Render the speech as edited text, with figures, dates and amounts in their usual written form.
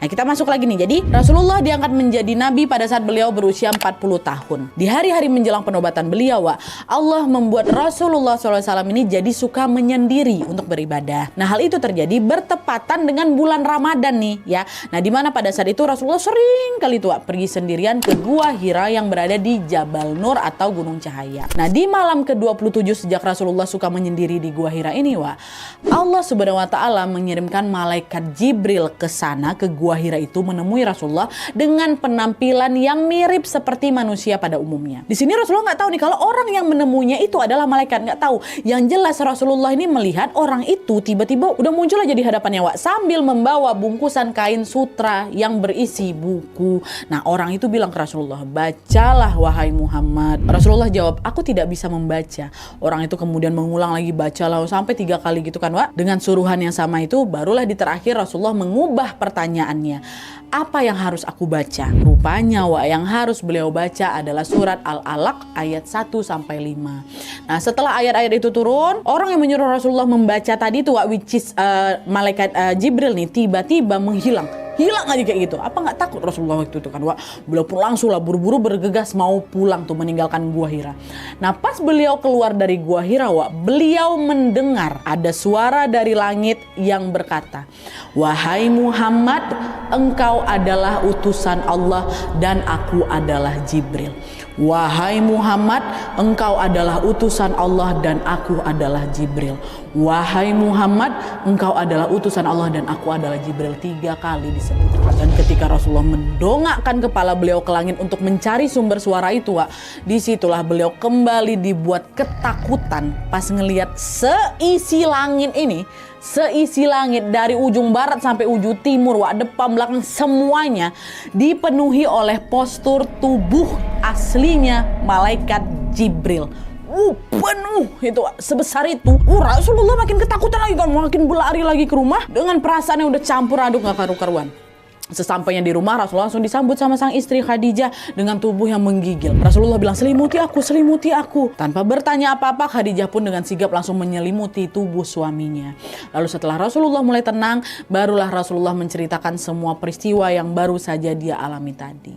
Nah, kita masuk lagi nih. Jadi Rasulullah diangkat menjadi nabi pada saat beliau berusia 40 tahun. Di hari-hari menjelang penobatan beliau, Allah membuat Rasulullah SAW ini jadi suka menyendiri untuk beribadah. Nah, hal itu terjadi bertepatan dengan bulan Ramadan nih ya. Nah, di mana pada saat itu Rasulullah sering kali tuh pergi sendirian ke Gua Hira yang berada di Jabal Nur atau Gunung Cahaya. Nah, di malam ke-27 sejak Rasulullah suka menyendiri di Gua Hira ini, Allah Subhanahu wa taala mengirimkan malaikat Jibril ke sana, ke Gua Hira itu, menemui Rasulullah dengan penampilan yang mirip seperti manusia pada umumnya. Di sini Rasulullah nggak tahu nih kalau orang yang menemuinya itu adalah malaikat, nggak tahu. Yang jelas Rasulullah ini melihat orang itu tiba-tiba udah muncul aja di hadapannya sambil membawa bungkusan kain sutra yang berisi buku. Nah, orang itu bilang ke Rasulullah, "Bacalah wahai Muhammad." Rasulullah jawab, "Aku tidak bisa membaca." Orang itu kemudian mengulang lagi, "Bacalah," sampai 3 kali gitu kan, dengan suruhan yang sama itu. Barulah di terakhir Rasulullah mengubah pertanyaannya, "Apa yang harus aku baca?" Rupanya yang harus beliau baca adalah surat Al-Alaq ayat 1-5. Nah, setelah ayat-ayat itu turun, orang yang menyuruh Rasulullah membaca tadi tuh, which is malaikat Jibril nih, tiba-tiba menghilang. Hilang aja kayak gitu. Apa nggak takut Rasulullah waktu itu kan? Beliau pun langsung lah buru-buru bergegas mau pulang tuh, meninggalkan Gua Hira. Nah, pas beliau keluar dari Gua Hira, beliau mendengar ada suara dari langit yang berkata, "Wahai Muhammad, engkau adalah utusan Allah dan aku adalah Jibril. Wahai Muhammad, engkau adalah utusan Allah dan aku adalah Jibril. Wahai Muhammad, engkau adalah utusan Allah dan aku adalah Jibril." 3 kali disebut. Dan ketika Rasulullah mendongakkan kepala beliau ke langit untuk mencari sumber suara itu, disitulah beliau kembali dibuat ketakutan pas ngelihat seisi langit ini. Seisi langit dari ujung barat sampai ujung timur, depan belakang semuanya dipenuhi oleh postur tubuh aslinya malaikat Jibril. Penuh itu, sebesar itu. Rasulullah makin ketakutan lagi kan, makin berlari lagi ke rumah dengan perasaan yang udah campur aduk gak karu-karuan. Sesampainya di rumah, Rasulullah langsung disambut sama sang istri Khadijah dengan tubuh yang menggigil. Rasulullah bilang, "Selimuti aku, selimuti aku." Tanpa bertanya apa-apa, Khadijah pun dengan sigap langsung menyelimuti tubuh suaminya. Lalu setelah Rasulullah mulai tenang, barulah Rasulullah menceritakan semua peristiwa yang baru saja dia alami tadi.